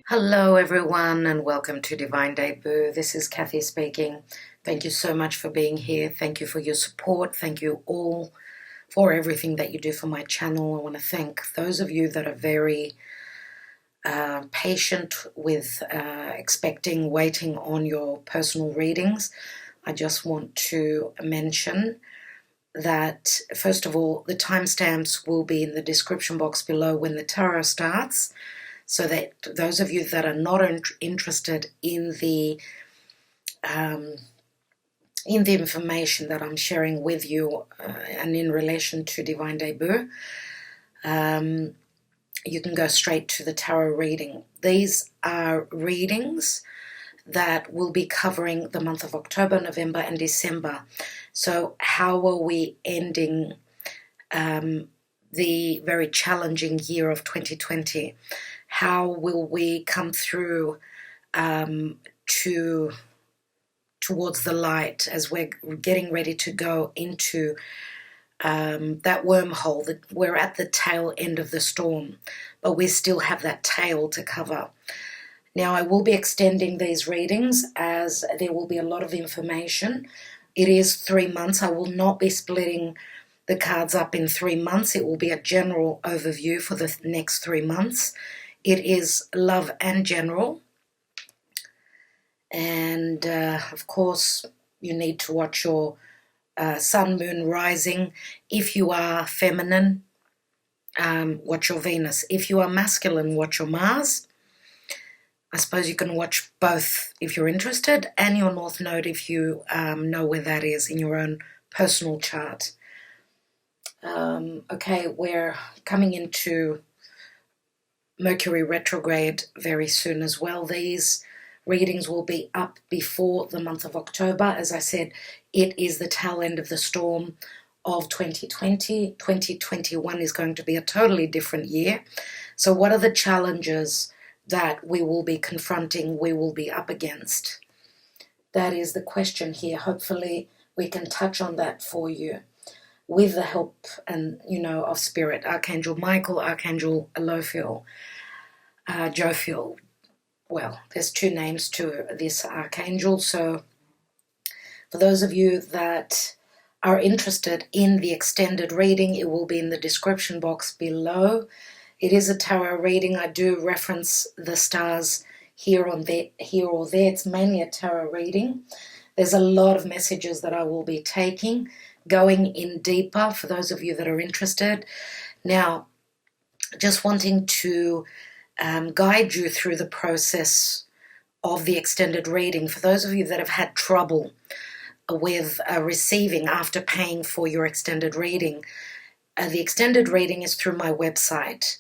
Hello everyone and welcome to Divine Debut. This is Kathy speaking. Thank you so much for being here. Thank you for your support. Thank you all for everything that you do for my channel. I want to thank those of you that are very patient with waiting on your personal readings. I just want to mention that, first of all, the timestamps will be in the description box below when the tarot starts, so that those of you that are not interested in the information that I'm sharing with you and in relation to Divine Debut, you can go straight to the tarot reading. These are readings that will be covering the month of October, November, and December. So how are we ending the very challenging year of 2020? How will we come through towards the light as we're getting ready to go into that wormhole? That we're at the tail end of the storm, but we still have that tail to cover. Now, I will be extending these readings as there will be a lot of information. It is 3 months. I will not be splitting the cards up in 3 months. It will be a general overview for the next 3 months. It is love and general. And, of course, you need to watch your sun, moon, rising. If you are feminine, watch your Venus. If you are masculine, watch your Mars. I suppose you can watch both if you're interested, and your North Node if you know where that is in your own personal chart. Okay, we're coming into Mercury Retrograde very soon as well. These readings will be up before the month of October. As I said, it is the tail end of the storm of 2020. 2021 is going to be a totally different year. So what are the challenges that we will be confronting, we will be up against? That is the question here. Hopefully we can touch on that for you with the help and, of Spirit, Archangel Michael, Archangel Jophiel. Well, there's two names to this archangel. So for those of you that are interested in the extended reading, it will be in the description box below. It is a tarot reading. I do reference the stars here or there. It's mainly a tarot reading. There's a lot of messages that I will be taking, going in deeper for those of you that are interested. Now, just wanting to guide you through the process of the extended reading. For those of you that have had trouble with receiving after paying for your extended reading, the extended reading is through my website.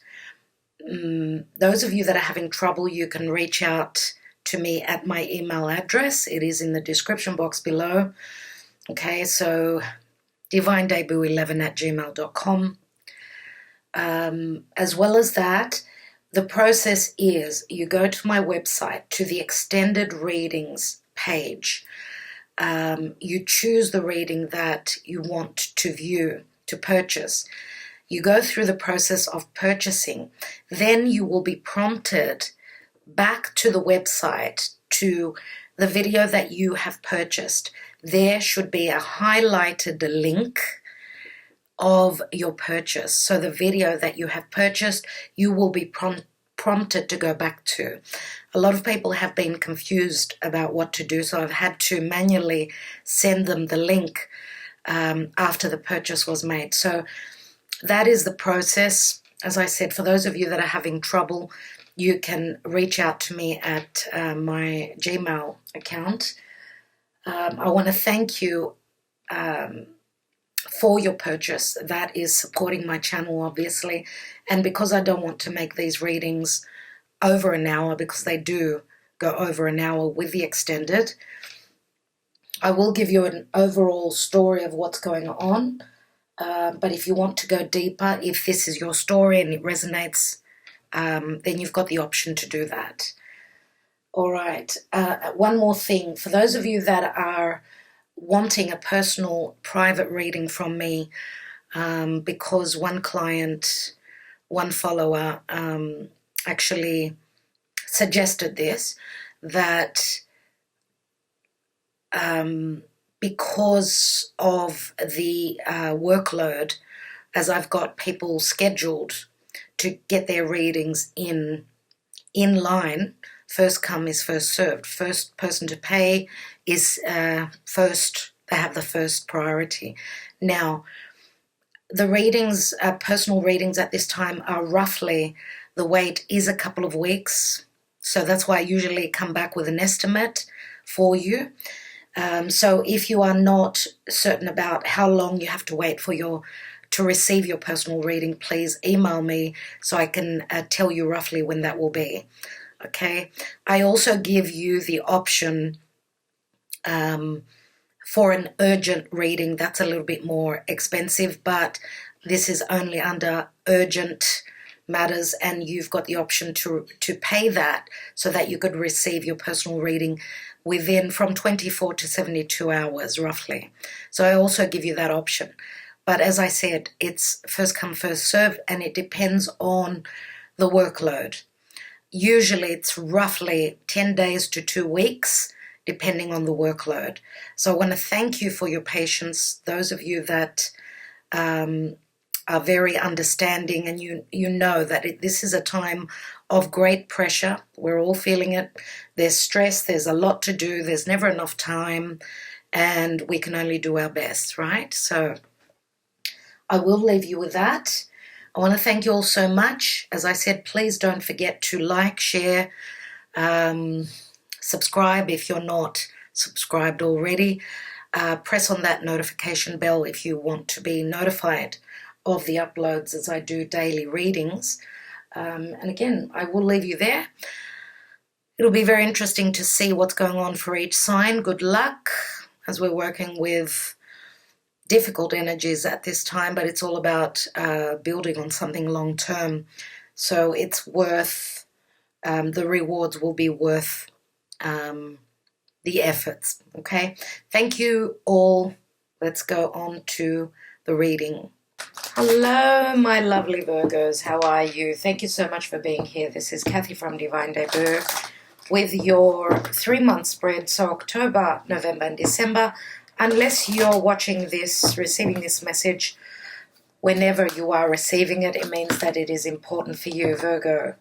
Those of you that are having trouble, you can reach out to me at my email address. It is in the description box below. Okay, so divinedebut11@gmail.com. As well as that, the process is you go to my website, to the extended readings page. You choose the reading that you want to view, to purchase. You go through the process of purchasing. Then you will be prompted back to the website, to the video that you have purchased. There should be a highlighted link of your purchase. So the video that you have purchased, you will be prompted to go back to. A lot of people have been confused about what to do, so I've had to manually send them the link after the purchase was made. So that is the process. As I said, for those of you that are having trouble, you can reach out to me at my Gmail account. I want to thank you for your purchase. That is supporting my channel, obviously. And because I don't want to make these readings over an hour, because they do go over an hour with the extended, I will give you an overall story of what's going on. But if you want to go deeper, if this is your story and it resonates, then you've got the option to do that. All right. One more thing. For those of you that are wanting a personal private reading from me, because one client, one follower actually suggested this, that because of the workload, as I've got people scheduled to get their readings in line, first come is first served. First person to pay is first, they have the first priority. Now, the readings, personal readings at this time are roughly, the wait is a couple of weeks. So that's why I usually come back with an estimate for you. So if you are not certain about how long you have to wait for to receive your personal reading, please email me so I can tell you roughly when that will be. Okay. I also give you the option for an urgent reading. That's a little bit more expensive, but this is only under urgent matters, and you've got the option to pay that so that you could receive your personal reading within from 24 to 72 hours roughly. So I also give you that option. But as I said, it's first come, first served, and it depends on the workload. Usually it's roughly 10 days to 2 weeks, depending on the workload. So I want to thank you for your patience, those of you that are very understanding, and you know that this is a time of great pressure. We're all feeling it. There's stress, there's a lot to do, there's never enough time, and we can only do our best, right? So I will leave you with that. I want to thank you all so much. As I said, please don't forget to like, share, subscribe if you're not subscribed already. Press on that notification bell if you want to be notified of the uploads as I do daily readings. And again, I will leave you there. It'll be very interesting to see what's going on for each sign. Good luck as we're working with difficult energies at this time, but it's all about building on something long term. So it's worth, the rewards will be worth the efforts, okay? Thank you all. Let's go on to the reading. Hello, my lovely Virgos. How are you? Thank you so much for being here. This is Kathy from Divine Debut with your 3-month spread, so October, November, and December. Unless you're watching this, receiving this message, whenever you are receiving it, it means that it is important for you, Virgo.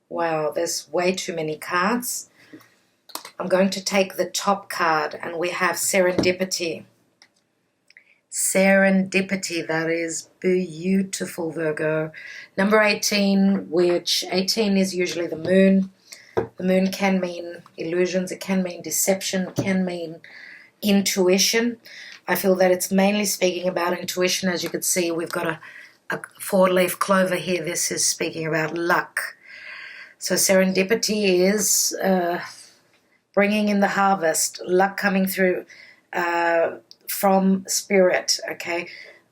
Wow, there's way too many cards. I'm going to take the top card, and we have Serendipity. Serendipity, that is beautiful, Virgo. Number 18, which 18 is usually the moon. The moon can mean illusions, it can mean deception, it can mean intuition. I feel that it's mainly speaking about intuition. As you can see, we've got a 4-leaf clover here. This is speaking about luck. So serendipity is bringing in the harvest, luck coming through from spirit, okay?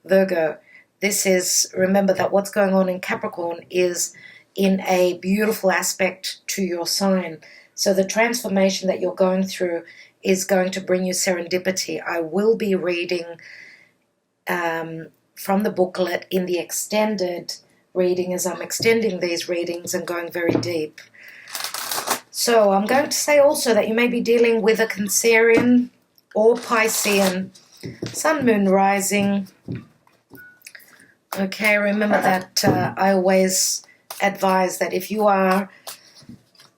Virgo, this is, remember that what's going on in Capricorn is in a beautiful aspect to your sign. So the transformation that you're going through is going to bring you serendipity. I will be reading from the booklet in the extended reading as I'm extending these readings and going very deep. So I'm going to say also that you may be dealing with a Cancerian or Piscean Sun, Moon, Rising. Okay, remember that I always advise that if you are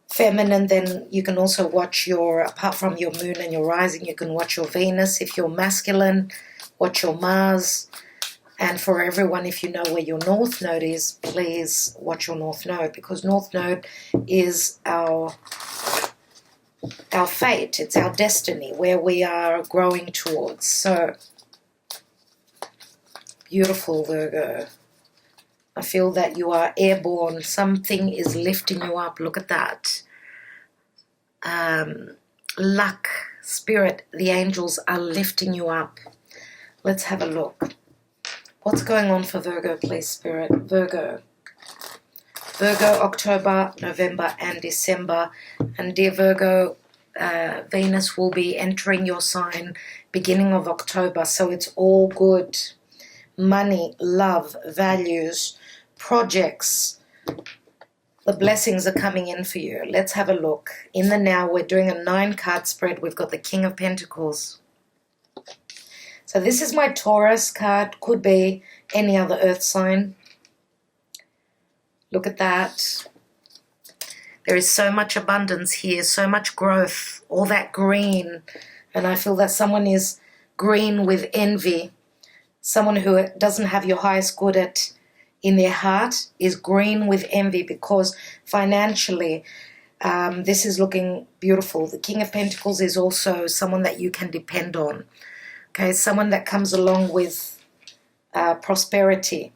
feminine, then you can also watch apart from your moon and your rising, you can watch your Venus. If you're masculine, watch your Mars. And for everyone, if you know where your North Node is, please watch your North Node, because North Node is our fate. It's our destiny, where we are growing towards. So, beautiful, Virgo. I feel that you are airborne. Something is lifting you up. Look at that. Luck, spirit, the angels are lifting you up. Let's have a look. What's going on for Virgo, please, spirit? Virgo, October, November, and December. And dear Virgo, Venus will be entering your sign beginning of October, so it's all good. Money, love, values, projects, The blessings are coming in for you. Let's have a look. In the now, we're doing a 9-card spread. We've got the King of Pentacles. So this is my Taurus card. Could be any other earth sign. Look at that. There is so much abundance here, so much growth, all that green. And I feel that someone is green with envy. Someone who doesn't have your highest good in their heart is green with envy because financially this is looking beautiful. The King of Pentacles is also someone that you can depend on. Okay, someone that comes along with prosperity.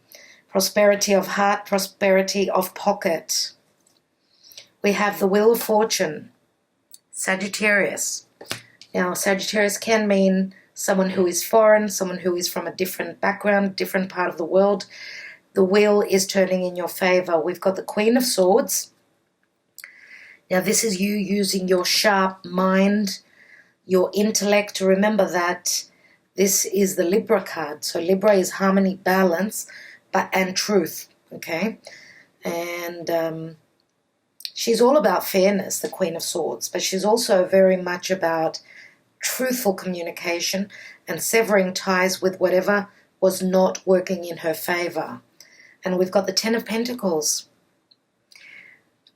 Prosperity of heart, prosperity of pocket. We have the Wheel of Fortune, Sagittarius. Now, Sagittarius can mean someone who is foreign, someone who is from a different background, different part of the world. The wheel is turning in your favor. We've got the Queen of Swords. Now, this is you using your sharp mind, your intellect. Remember that this is the Libra card. So Libra is harmony, balance, and truth. Okay? And she's all about fairness, the Queen of Swords. But she's also very much about truthful communication and severing ties with whatever was not working in her favor. And we've got the 10 of Pentacles.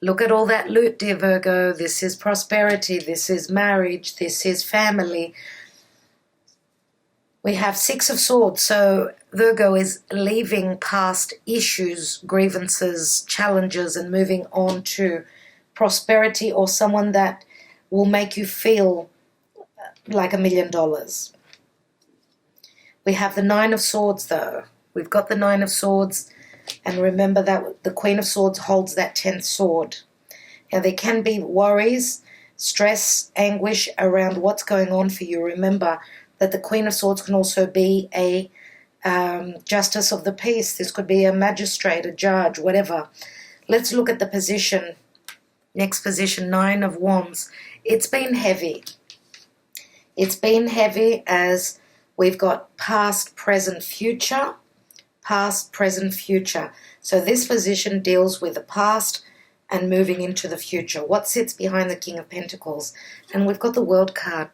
Look at all that loot, dear Virgo. This is prosperity. This is marriage. This is family. We have 6 of Swords. So Virgo is leaving past issues, grievances, challenges, and moving on to prosperity or someone that will make you feel like $1 million. We have the 9 of Swords, though. We've got the 9 of Swords. And remember that the Queen of Swords holds that 10th sword. Now, there can be worries, stress, anguish around what's going on for you. Remember that the Queen of Swords can also be a justice of the peace. This could be a magistrate, a judge, whatever. Let's look at the position. Next position, 9 of Wands. It's been heavy. It's been heavy as we've got past, present, future. Past, present, future. So this position deals with the past and moving into the future. What sits behind the King of Pentacles? And we've got the World card.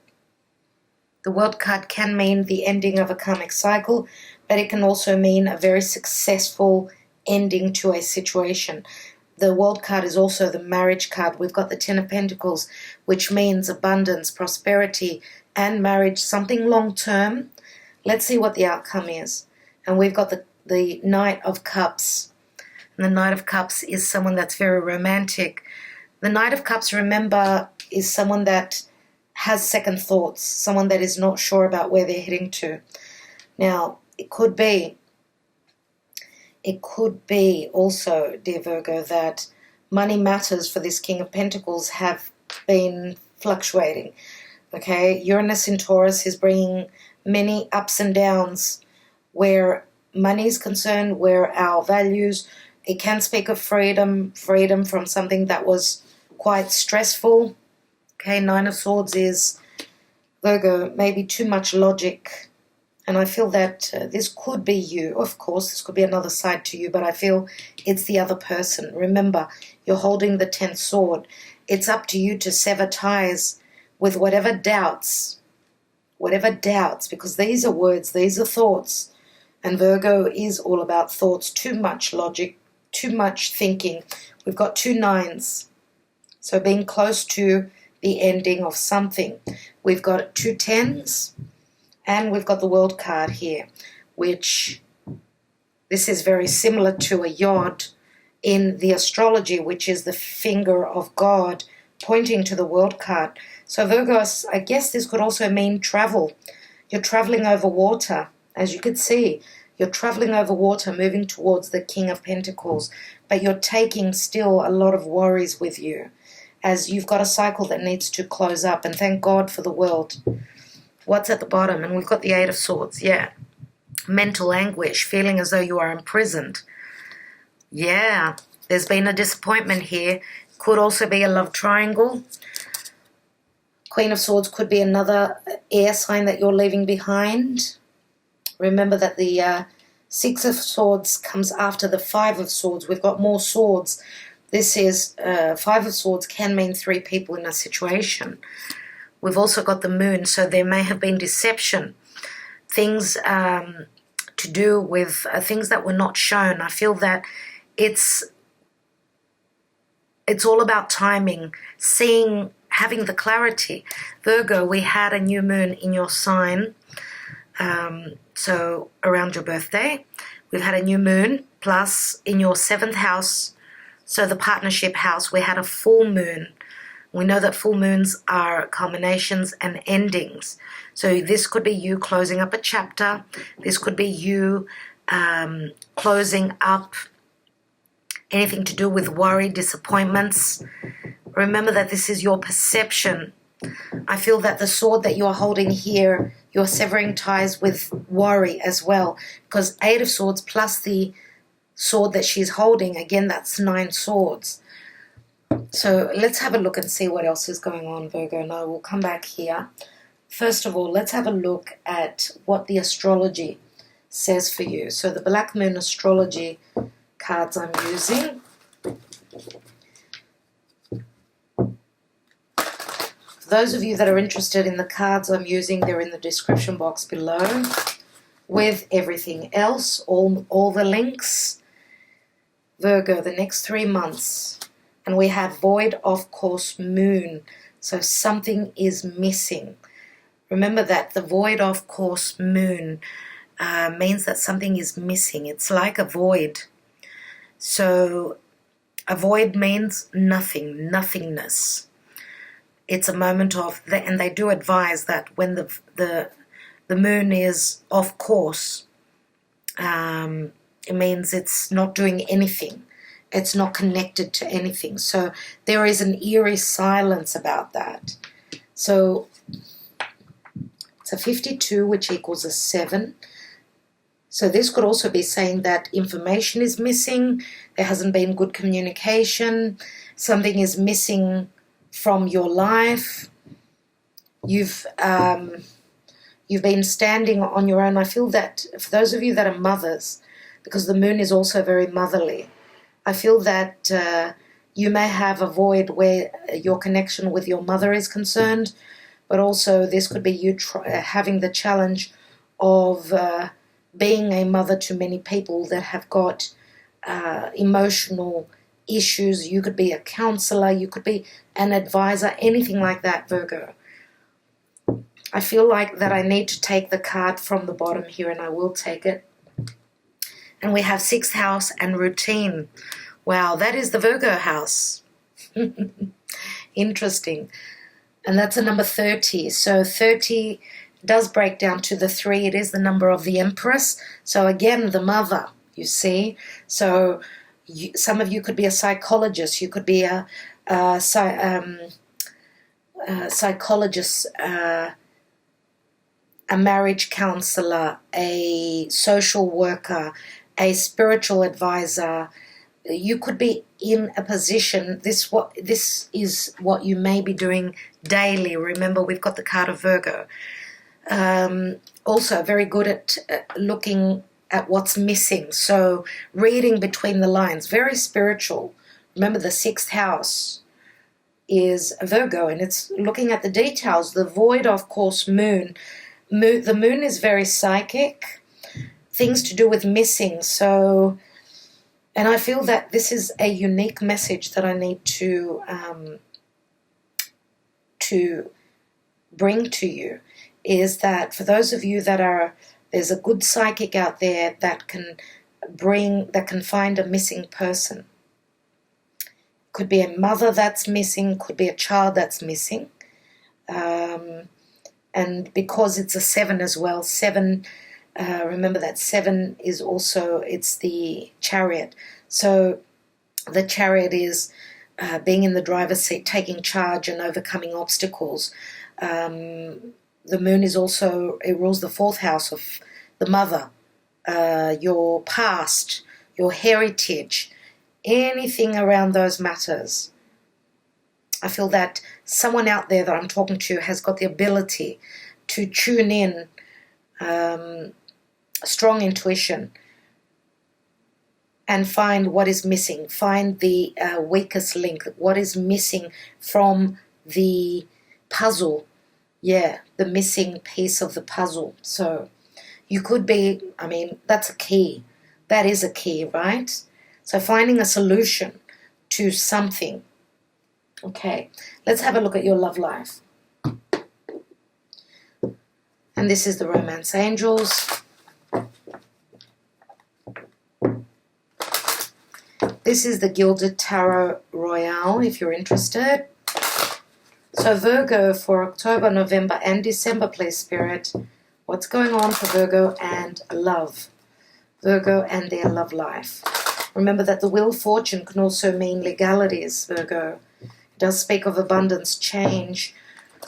The World card can mean the ending of a karmic cycle, but it can also mean a very successful ending to a situation. The World card is also the marriage card. We've got the 10 of Pentacles, which means abundance, prosperity, and marriage, something long-term. Let's see what the outcome is. And we've got the Knight of Cups. And the Knight of Cups is someone that's very romantic. The Knight of Cups, remember, is someone that has second thoughts, someone that is not sure about where they're heading to. Now, it could be also, dear Virgo, that money matters for this King of Pentacles have been fluctuating. Okay, Uranus in Taurus is bringing many ups and downs where money is concerned, where our values, it can speak of freedom from something that was quite stressful. Okay, 9 of Swords is, Virgo, maybe too much logic. And I feel that this could be you. Of course, this could be another side to you, but I feel it's the other person. Remember, you're holding the 10th sword. It's up to you to sever ties with whatever doubts, because these are words, these are thoughts. And Virgo is all about thoughts, too much logic, too much thinking. We've got 2 9s. So being close to the ending of something. We've got 2 10s. And we've got the World card here, which this is very similar to a yod in the astrology, which is the finger of God pointing to the World card. So Virgo, I guess this could also mean travel. You're traveling over water. As you could see, you're traveling over water, moving towards the King of Pentacles, but you're taking still a lot of worries with you as you've got a cycle that needs to close up, and thank God for the world. What's at the bottom? And we've got the 8 of Swords, yeah. Mental anguish, feeling as though you are imprisoned. Yeah, there's been a disappointment here. Could also be a love triangle. Queen of Swords could be another air sign that you're leaving behind. Remember that the 6 of Swords comes after the 5 of Swords. We've got more swords. This is Five of Swords can mean 3 people in a situation. We've also got the moon, so there may have been deception. Things to do with things that were not shown. I feel that it's all about timing, having the clarity. Virgo, we had a new moon in your sign, so around your birthday. We've had a new moon, plus in your 7th house, so the partnership house, we had a full moon. We know that full moons are culminations and endings. So this could be you closing up a chapter. This could be you closing up anything to do with worry, disappointments. Remember that this is your perception. I feel that the sword that you're holding here, you're severing ties with worry as well, because 8 of Swords plus the sword that she's holding, again, that's 9 swords. So let's have a look and see what else is going on, Virgo. No, we'll come back here. First of all, let's have a look at what the astrology says for you. So the Black Moon astrology cards I'm using. For those of you that are interested in the cards I'm using, they're in the description box below with everything else, all the links. Virgo, the next 3 months, and we have void of course moon, so something is missing. Remember that the void of course moon means that something is missing. It's like a void. So a void means nothing, nothingness. It's a moment of, and they do advise that when the moon is off course, it means it's not doing anything. It's not connected to anything. So there is an eerie silence about that. So it's a 52, which equals a 7. So this could also be saying that information is missing. There hasn't been good communication. Something is missing from your life. You've been standing on your own. I feel that for those of you that are mothers, because the moon is also very motherly, I feel that you may have a void where your connection with your mother is concerned, but also this could be you having the challenge of being a mother to many people that have got emotional issues. You could be a counselor, you could be an advisor, anything like that, Virgo. I feel like that I need to take the card from the bottom here, and I will take it. And we have 6th house and routine. Wow, that is the Virgo house. Interesting. And that's a number 30. So 30 does break down to the 3. It is the number of the Empress. So again, the mother, you see. So some of you could be a psychologist. You could be a psychologist, a marriage counselor, a social worker, a spiritual advisor. You could be in a position, this is what you may be doing daily. Remember, we've got the card of Virgo. Also very good at looking at what's missing. So reading between the lines, very spiritual. Remember, the 6th house is Virgo, and it's looking at the details. The void, of course, moon. The moon is very psychic. Things to do with missing. So, and I feel that this is a unique message that I need to bring to you, is that for those of you that are, there's a good psychic out there that can find a missing person. Could be a mother that's missing, could be a child that's missing. And because it's a 7 as well, 7, remember that 7 is also, it's the Chariot. So the Chariot is being in the driver's seat, taking charge and overcoming obstacles. The moon is also, it rules the 4th house of the mother, your past, your heritage, anything around those matters. I feel that someone out there that I'm talking to has got the ability to tune in, strong intuition, and find what is missing. Find the weakest link. What is missing from the puzzle. Yeah, the missing piece of the puzzle. So you could be, I mean, that's a key. That is a key, right? So finding a solution to something. Okay, let's have a look at your love life. And this is the Romance Angels. This is the Gilded Tarot Royale, if you're interested. So Virgo for October, November, and December, please, Spirit. What's going on for Virgo and love? Virgo and their love life. Remember that the Wheel of Fortune can also mean legalities, Virgo. It does speak of abundance, change,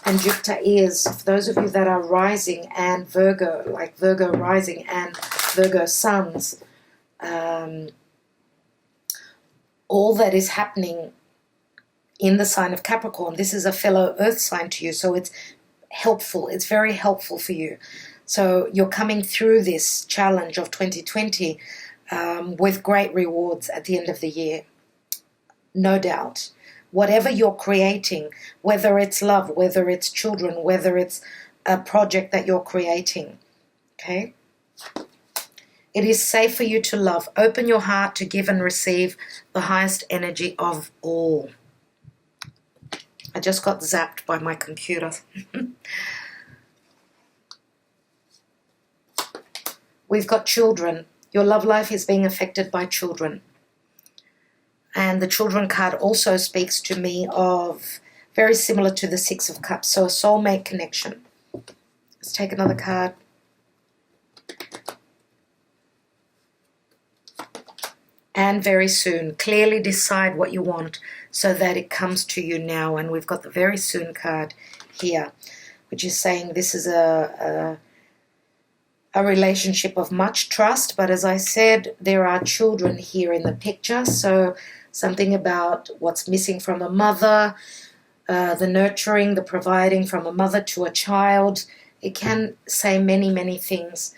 and Jupiter is, for those of you that are rising and Virgo, like Virgo rising and Virgo suns, all that is happening in the sign of Capricorn. This is a fellow earth sign to you, so it's helpful. It's very helpful for you. So you're coming through this challenge of 2020 with great rewards at the end of the year. No doubt. Whatever you're creating, whether it's love, whether it's children, whether it's a project that you're creating, okay? It is safe for you to love. Open your heart to give and receive the highest energy of all. I just got zapped by my computer. We've got children. Your love life is being affected by children. And the children card also speaks to me of very similar to the Six of Cups. So a soulmate connection. Let's take another card. And very soon. Clearly decide what you want so that it comes to you now. And we've got the very soon card here, which is saying this is a relationship of much trust. But as I said, there are children here in the picture. So something about what's missing from a mother, the nurturing, the providing from a mother to a child. It can say many, many things.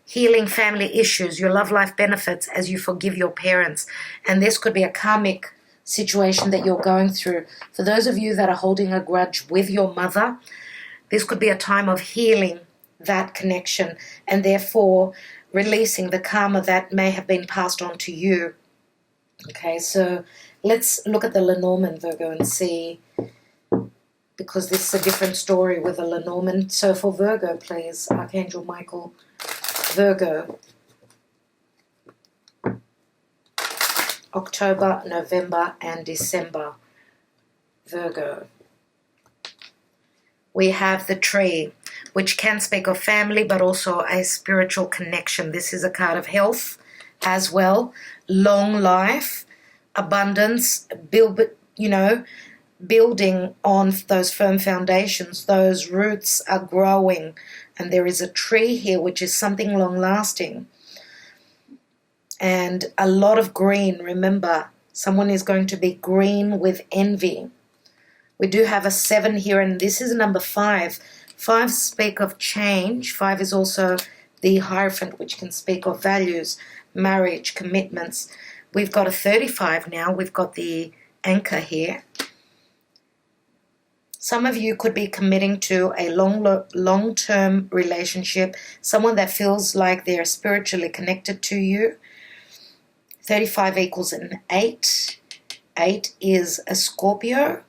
Healing family issues, your love life benefits as you forgive your parents. And this could be a karmic situation that you're going through. For those of you that are holding a grudge with your mother, this could be a time of healing that connection and therefore releasing the karma that may have been passed on to you. Okay, so let's look at the Lenormand, Virgo, and see, because this is a different story with the Lenormand. So for Virgo, please, Archangel Michael, Virgo, October, November, and December, Virgo. We have the tree, which can speak of family, but also a spiritual connection. This is a card of health as well, long life, abundance, building on those firm foundations. Those roots are growing, and there is a tree here, which is something long-lasting. And a lot of green. Remember, someone is going to be green with envy. We do have a 7 here, and this is number 5. 5 speak of change. 5 is also the Hierophant, which can speak of values, marriage, commitments. We've got a 35 now. We've got the anchor here. Some of you could be committing to a long-term relationship, someone that feels like they're spiritually connected to you. 35 equals an 8. 8 is a Scorpio.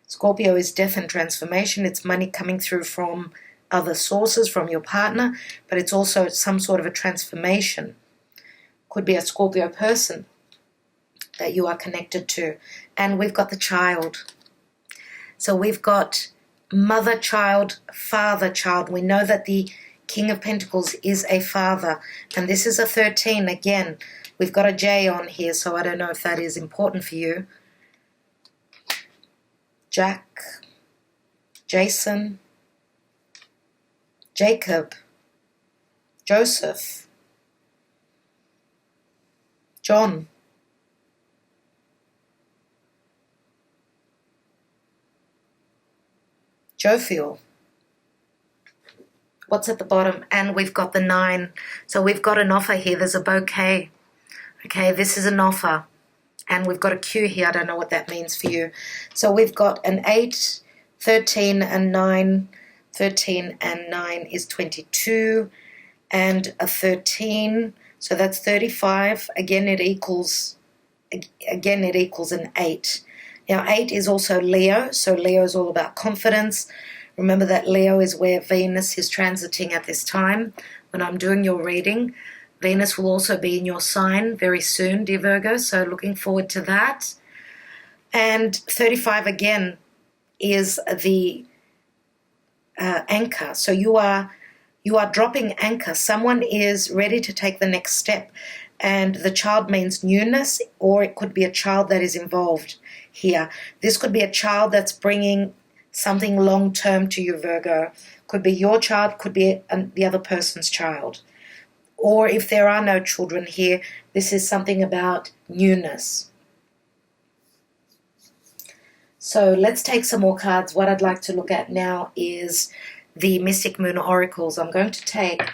Scorpio is death and transformation. It's money coming through from other sources, from your partner, but it's also some sort of a transformation. Could be a Scorpio person that you are connected to. And we've got the child. So we've got mother, child, father, child. We know that the King of Pentacles is a father. And this is a 13 again. We've got a J on here, so I don't know if that is important for you. Jack, Jason, Jacob, Joseph, John, Jophiel. What's at the bottom? And we've got the 9. So we've got an offer here. There's a bouquet. Okay, this is an offer. And we've got a Q here. I don't know what that means for you. So we've got an 8, 13, and 9. 13 and 9 is 22. And a 13. So that's 35. Again, it equals an 8. Now, 8 is also Leo. So Leo is all about confidence. Remember that Leo is where Venus is transiting at this time when I'm doing your reading. Venus will also be in your sign very soon, dear Virgo, so looking forward to that. And 35 again is the anchor. So you are dropping anchor. Someone is ready to take the next step. And the child means newness, or it could be a child that is involved here. This could be a child that's bringing something long-term to you, Virgo. Could be your child, could be the other person's child. Or if there are no children here, this is something about newness. So let's take some more cards. What I'd like to look at now is the Mystic Moon Oracles. I'm going to take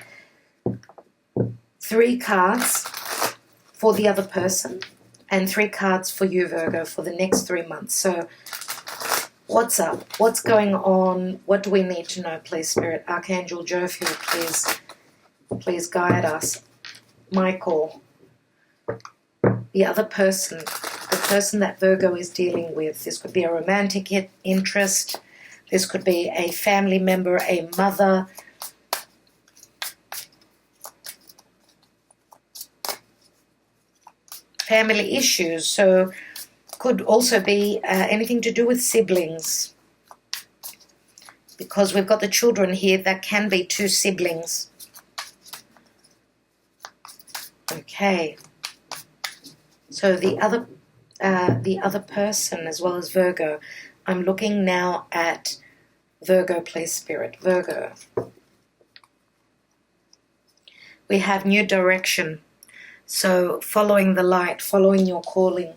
3 cards for the other person and 3 cards for you, Virgo, for the next 3 months. So what's up? What's going on? What do we need to know, please, Spirit? Archangel Jophiel, please guide us. Michael, the other person, the person that Virgo is dealing with. This could be a romantic interest. This could be a family member, a mother. Family issues. So could also be anything to do with siblings. Because we've got the children here, that can be 2 siblings. Okay. So the other person as well as Virgo. I'm looking now at Virgo, please, Spirit. Virgo. We have new direction. So following the light, following your calling.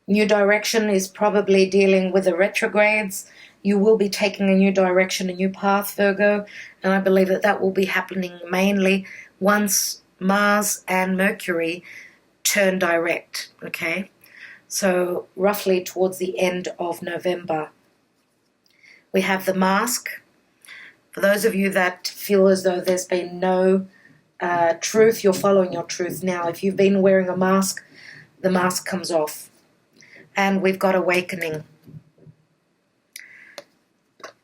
New direction is probably dealing with the retrogrades. You will be taking a new direction, a new path, Virgo. And I believe that will be happening mainly once Mars and Mercury turn direct, okay? So roughly towards the end of November. We have the mask. For those of you that feel as though there's been no truth, you're following your truth now. If you've been wearing a mask, the mask comes off. And we've got awakening.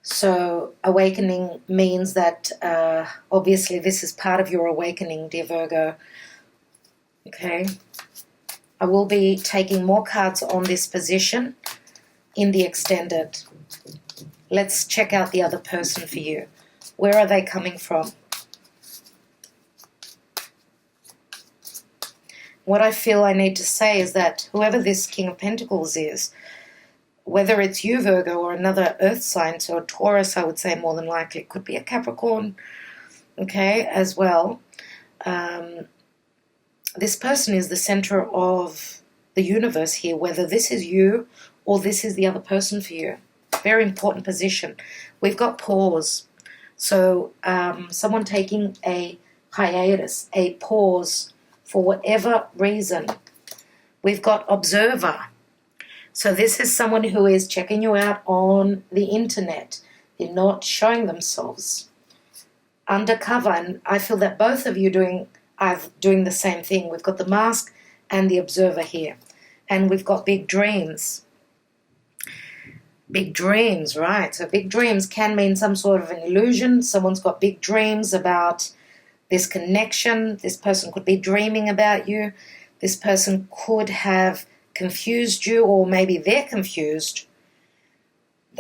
So awakening means that obviously this is part of your awakening, dear Virgo. Okay. I will be taking more cards on this position in the extended. Let's check out the other person for you. Where are they coming from? What I feel I need to say is that whoever this King of Pentacles is, whether it's you, Virgo, or another earth sign, so a Taurus, I would say more than likely. It could be a Capricorn, okay, as well. This person is the center of the universe here, whether this is you or this is the other person for you. Very important position. We've got pause. So someone taking a hiatus, a pause, for whatever reason. We've got observer. So this is someone who is checking you out on the internet. They're not showing themselves. Undercover, and I feel that both of you are doing the same thing. We've got the mask and the observer here. And we've got big dreams. Big dreams, right. So big dreams can mean some sort of an illusion. Someone's got big dreams about this connection. This person could be dreaming about you. This person could have confused you, or maybe they're confused.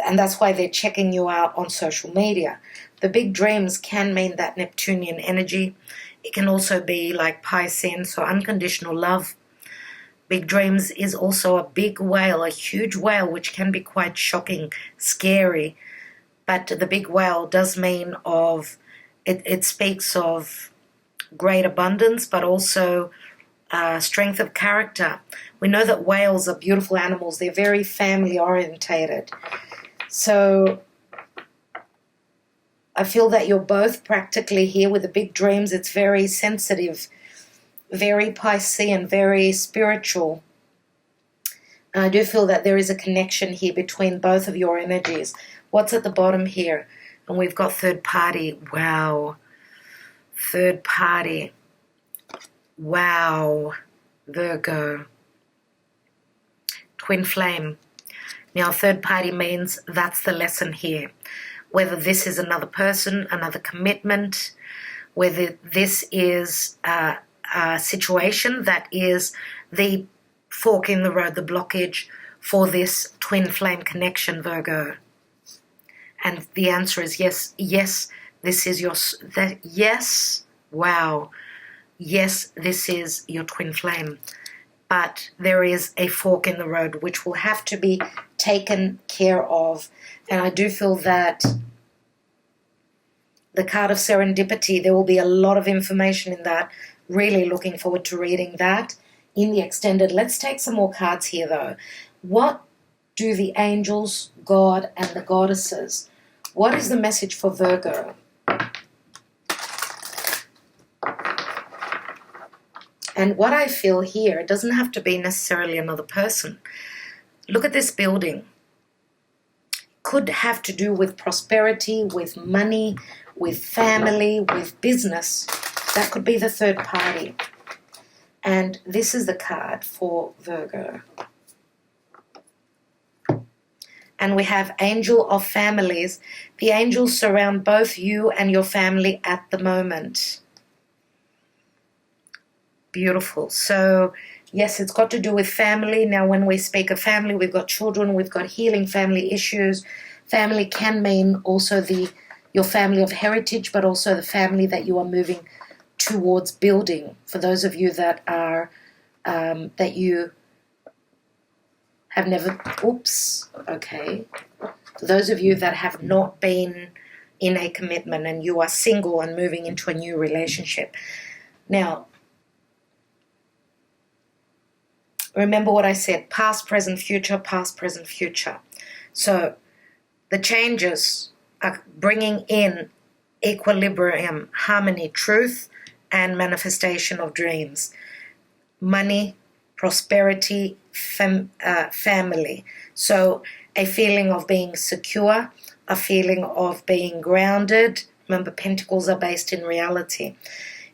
And that's why they're checking you out on social media. The big dreams can mean that Neptunian energy. It can also be like Piscean, so unconditional love. Big dreams is also a big whale, a huge whale, which can be quite shocking, scary. But the big whale does mean it speaks of great abundance, but also strength of character. We know that whales are beautiful animals. They're very family orientated. So I feel that you're both practically here with the big dreams. It's very sensitive, very Piscean, very spiritual. And I do feel that there is a connection here between both of your energies. What's at the bottom here? And we've got third party. Wow. Third party. Wow. Virgo. Twin flame. Now, third party means that's the lesson here. Whether this is another person, another commitment, whether this is a situation that is the fork in the road, the blockage for this twin flame connection, Virgo. And the answer is yes, yes, this is your, yes, wow, yes, this is your twin flame. But there is a fork in the road which will have to be taken care of. And I do feel that the card of serendipity, there will be a lot of information in that. Really looking forward to reading that in the extended. Let's take some more cards here, though. What do the angels, God, and the goddesses, what is the message for Virgo? And what I feel here, it doesn't have to be necessarily another person. Look at this building. Could have to do with prosperity, with money, with family, with business. That could be the third party. And this is the card for Virgo. And we have Angel of Families. The angels surround both you and your family at the moment. Beautiful. So, yes, it's got to do with family. Now, when we speak of family, we've got children, we've got healing family issues. Family can mean also your family of heritage, but also the family that you are moving towards building. For those of you that are, that you have never, for those of you that have not been in a commitment and you are single and moving into a new relationship. Now, remember what I said, past, present, future, past, present, future. So the changes are bringing in equilibrium, harmony, truth, and manifestation of dreams. Money, prosperity, family. So a feeling of being secure, a feeling of being grounded. Remember, pentacles are based in reality.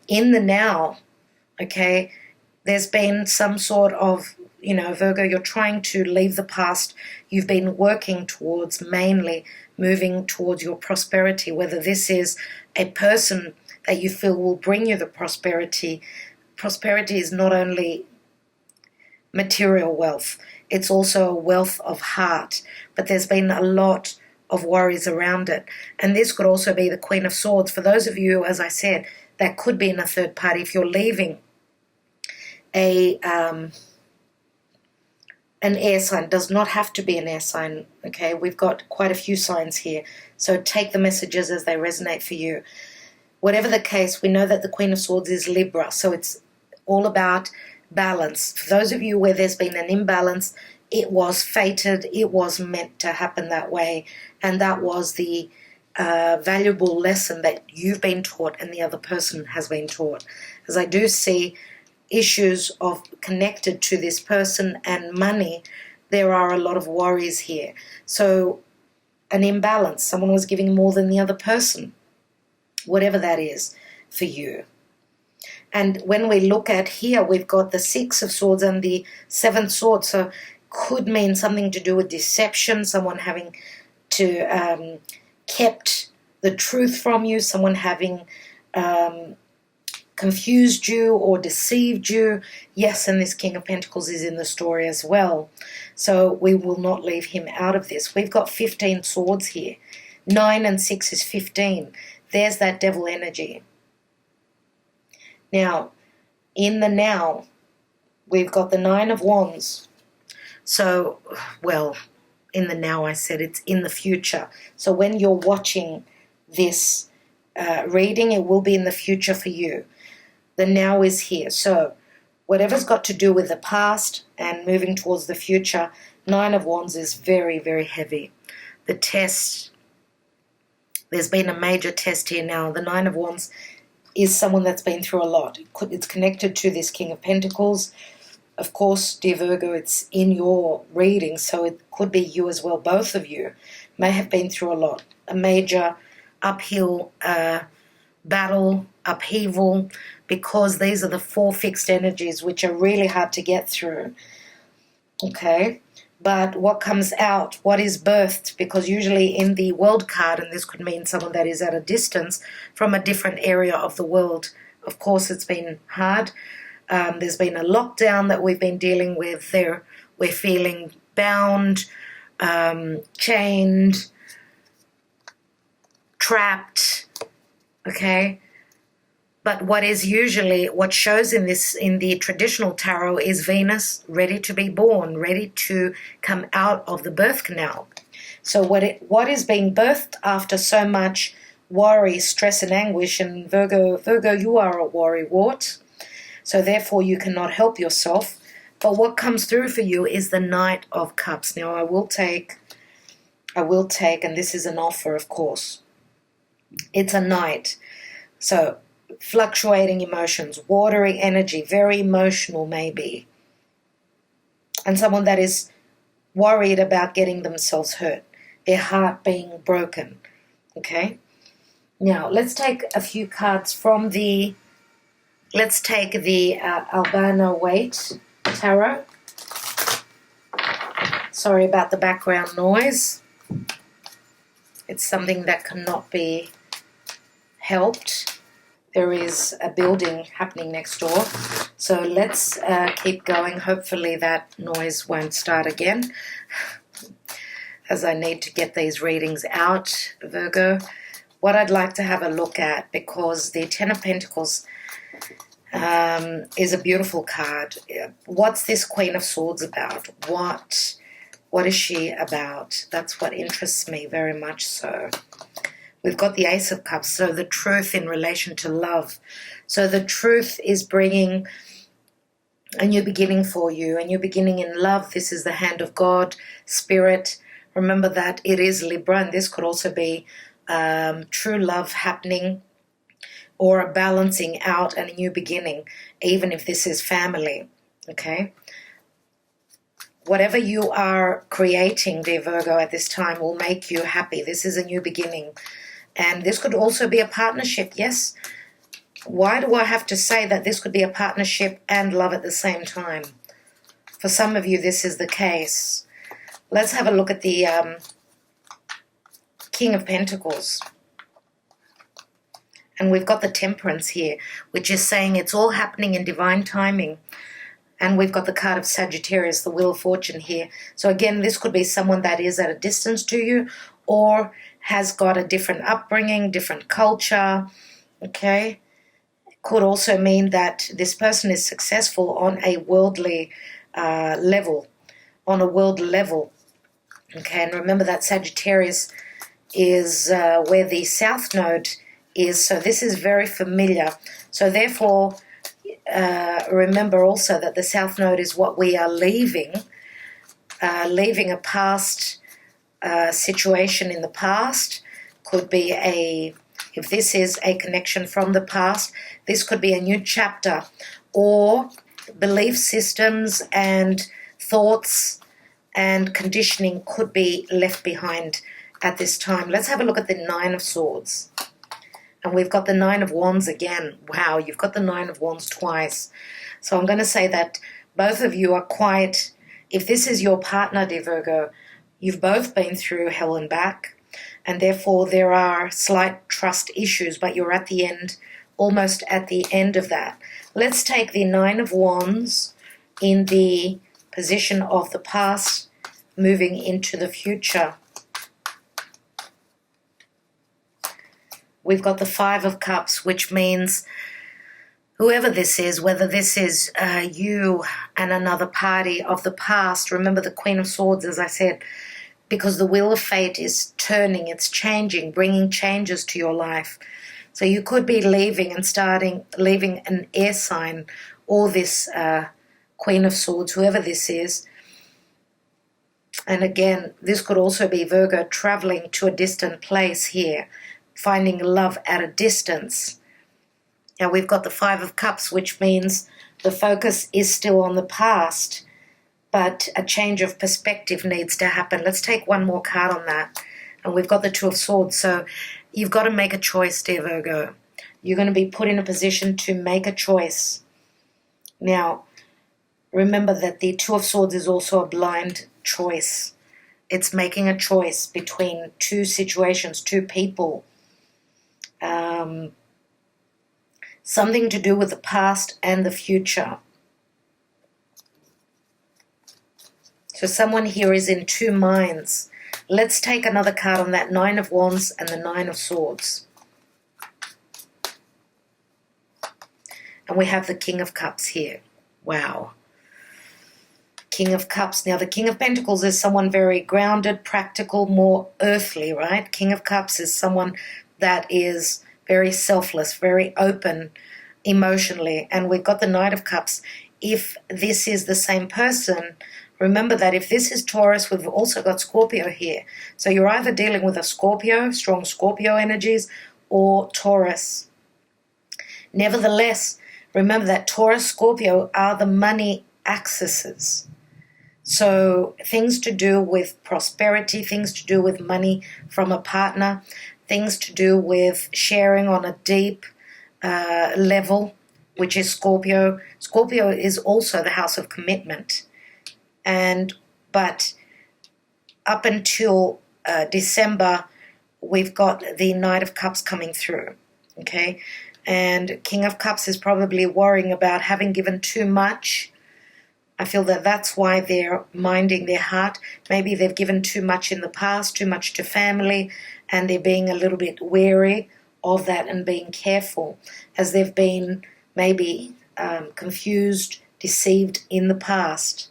In the now, okay, there's been some sort of, Virgo, you're trying to leave the past. You've been working towards mainly moving towards your prosperity, whether this is a person that you feel will bring you the prosperity. Prosperity is not only material wealth, it's also a wealth of heart, but there's been a lot of worries around it. And this could also be the Queen of Swords. For those of you, as I said, that could be in a third party. If you're leaving an air sign, does not have to be an air sign, okay? We've got quite a few signs here, so take the messages as they resonate for you. Whatever the case, we know that the Queen of Swords is Libra, so it's all about balance. For those of you where there's been an imbalance, it was fated, it was meant to happen that way, and that was the valuable lesson that you've been taught and the other person has been taught. As I do see issues of connected to this person and money, there are a lot of worries here. So an imbalance, someone was giving more than the other person, whatever that is for you. And when we look at here, we've got the Six of Swords and the Seventh Sword, so could mean something to do with deception, someone having to kept the truth from you, someone having confused you or deceived you. Yes, and this King of Pentacles is in the story as well. So we will not leave him out of this. We've got 15 swords here. 9 and 6 is 15. There's that devil energy. Now, in the now, we've got the 9 of Wands. So, well, in the now I said it's in the future. So when you're watching this reading, it will be in the future for you. The now is here. So whatever's got to do with the past and moving towards the future, 9 of Wands is very, very heavy. The test, there's been a major test here now. The 9 of Wands is someone that's been through a lot. It's connected to this King of Pentacles. Of course, dear Virgo, it's in your reading, so it could be you as well. Both of you may have been through a lot, a major uphill battle, upheaval, because these are the 4 fixed energies which are really hard to get through. Okay? But what comes out, what is birthed, because usually in the world card, and this could mean someone that is at a distance from a different area of the world, of course it's been hard. There's been a lockdown that we've been dealing with. We're feeling bound, chained, trapped, okay? But what shows in the traditional tarot is Venus ready to be born, ready to come out of the birth canal. So what is being birthed after so much worry, stress, and anguish, and Virgo, you are a worrywart. So therefore you cannot help yourself. But what comes through for you is the Knight of Cups. Now I will take, and this is an offer, of course. It's a Knight. So fluctuating emotions, watery energy, very emotional maybe. And someone that is worried about getting themselves hurt, their heart being broken. Okay? Now let's take a few cards from the... Let's take the Albano-Waite tarot. Sorry about the background noise. It's something that cannot be helped. There is a building happening next door. So let's keep going. Hopefully that noise won't start again, as I need to get these readings out, Virgo. What I'd like to have a look at, because the Ten of Pentacles is a beautiful card. What's this Queen of Swords about? What is she about? That's what interests me very much so. We've got the Ace of Cups, so the truth in relation to love. So the truth is bringing a new beginning for you, a new beginning in love. This is the hand of God, Spirit. Remember that it is Libra, and this could also be true love happening, or a balancing out and a new beginning, even if this is family, okay? Whatever you are creating, dear Virgo, at this time will make you happy. This is a new beginning. And this could also be a partnership, yes? Why do I have to say that this could be a partnership and love at the same time? For some of you, this is the case. Let's have a look at the King of Pentacles. And we've got the Temperance here, which is saying it's all happening in divine timing. And we've got the card of Sagittarius, the Wheel of Fortune here. So again, this could be someone that is at a distance to you, or has got a different upbringing, different culture, okay? It could also mean that this person is successful on a worldly level, okay? And remember that Sagittarius is where the South Node is, so this is very familiar. So therefore, remember also that the South Node is what we are leaving a past situation in the past. Could be if this is a connection from the past, this could be a new chapter, or belief systems and thoughts and conditioning could be left behind at this time. Let's have a look at the Nine of Swords. And we've got the Nine of Wands again. Wow, you've got the Nine of Wands twice. So I'm going to say that both of you are quite, if this is your partner, dear Virgo, you've both been through hell and back. And therefore there are slight trust issues, but you're at the end, almost at the end of that. Let's take the Nine of Wands in the position of the past, moving into the future. We've got the Five of Cups, which means whoever this is, whether this is you and another party of the past. Remember the Queen of Swords, as I said, because the Wheel of Fate is turning, it's changing, bringing changes to your life. So you could be leaving an air sign, or this Queen of Swords, whoever this is. And again, this could also be Virgo traveling to a distant place here, finding love at a distance. Now we've got the Five of Cups, which means the focus is still on the past, but a change of perspective needs to happen. Let's take one more card on that. And we've got the Two of Swords. So you've got to make a choice, dear Virgo. You're going to be put in a position to make a choice. Now, remember that the Two of Swords is also a blind choice. It's making a choice between two situations, two people. Something to do with the past and the future. So someone here is in two minds. Let's take another card on that. Nine of Wands and the Nine of Swords. And we have the King of Cups here. Wow. King of Cups. Now, the King of Pentacles is someone very grounded, practical, more earthly, right? King of Cups is someone that is very selfless, very open emotionally. And we've got the Knight of Cups. If this is the same person, remember that if this is Taurus, we've also got Scorpio here. So you're either dealing with a Scorpio, strong Scorpio energies, or Taurus. Nevertheless, remember that Taurus, Scorpio are the money axes. So things to do with prosperity, things to do with money from a partner, things to do with sharing on a deep level, which is Scorpio. Scorpio is also the house of commitment. But up until December, we've got the Knight of Cups coming through, okay? And King of Cups is probably worrying about having given too much. I feel that that's why they're minding their heart. Maybe they've given too much in the past, too much to family, and they're being a little bit wary of that and being careful, as they've been maybe confused, deceived in the past.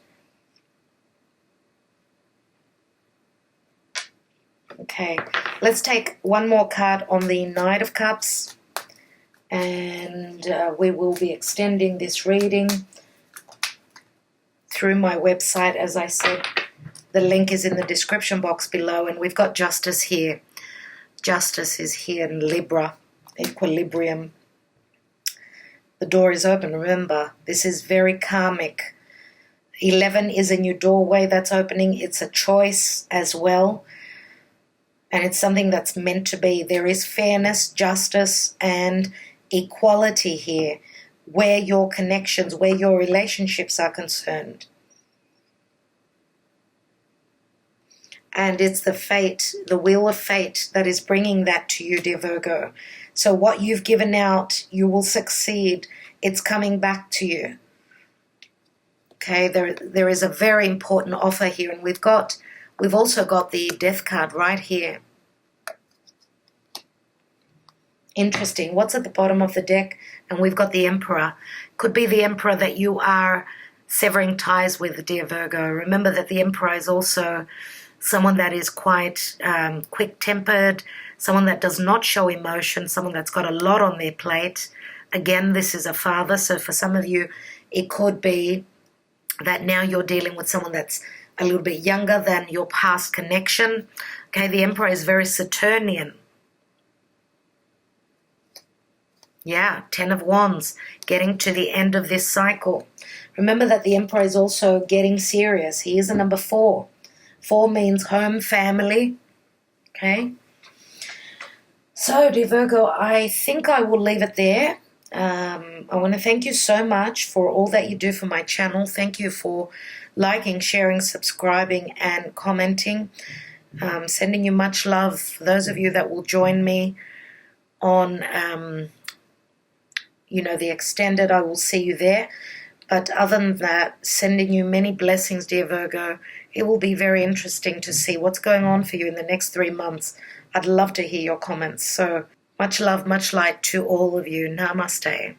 Okay, let's take one more card on the Knight of Cups, and we will be extending this reading through my website. As I said, the link is in the description box below, and we've got Justice here. Justice is here in Libra, equilibrium. The door is open. Remember, this is very karmic. 11 is a new doorway that's opening. It's a choice as well. And it's something that's meant to be. There is fairness, justice, and equality here, where your connections, where your relationships are concerned. And it's the fate, the wheel of fate, that is bringing that to you, dear Virgo. So what you've given out, you will succeed. It's coming back to you. Okay, there is a very important offer here, and we've also got the Death card right here. Interesting. What's at the bottom of the deck? And we've got the Emperor. Could be the Emperor that you are severing ties with, dear Virgo. Remember that the Emperor is also someone that is quite quick-tempered, someone that does not show emotion, someone that's got a lot on their plate. Again, this is a father, so for some of you, it could be that now you're dealing with someone that's a little bit younger than your past connection. Okay, the Emperor is very Saturnian. Yeah, 10 of Wands, getting to the end of this cycle. Remember that the Emperor is also getting serious. He is a number 4. 4 means home, family. Okay. So, dear Virgo, I think I will leave it there. I want to thank you so much for all that you do for my channel. Thank you for liking, sharing, subscribing, and commenting. Sending you much love. For those of you that will join me on, the extended, I will see you there. But other than that, sending you many blessings, dear Virgo. It will be very interesting to see what's going on for you in the next 3 months. I'd love to hear your comments. So much love, much light to all of you. Namaste.